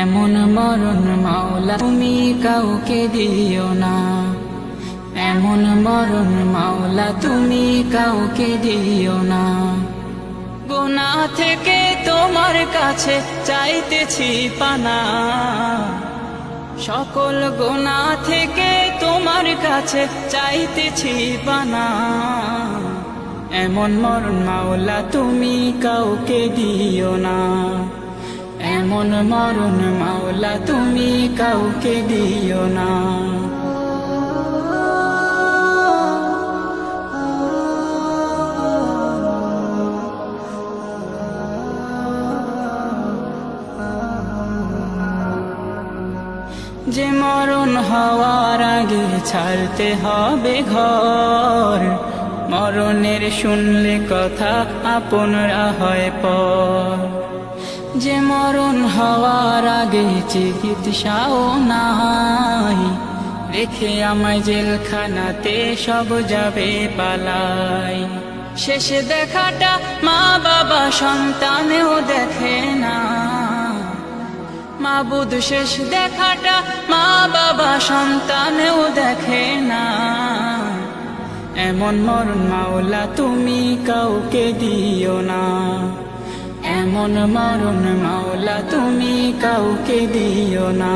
এমন মরণ মাওলা তুমি কাউকে দিও না, এমন মরণ মাওলা তুমি কাউকে দিও না। গুনাহ থেকে তোমার কাছে চাইতেছি পানা, সকল গুনাহ থেকে তোমার কাছে চাইতেছি পানা। এমন মরণ মাওলা তুমি কাউকে দিও না, এমন মরণ মাওলা তুমি কাউকে দিও না। যে মরণ হওয়ার আগে ছাড়তে হবে ঘর, মরণের শুনলে কথা আপনরা হয় পর। যে মরণ হওয়ার আগে চিকিৎসাও নাই, রেখে আমায় জেলখানাতে সব যাবে পালাই। শেষে দেখাটা মা বাবা সন্তানেও দেখে না, মাবুদ শেষ দেখাটা মা বাবা সন্তানেও দেখে না। এমন মরণ মাওলা তুমি কাউকে দিও না, এমন মরণ মাওলা তুমি কাউকে দিও না।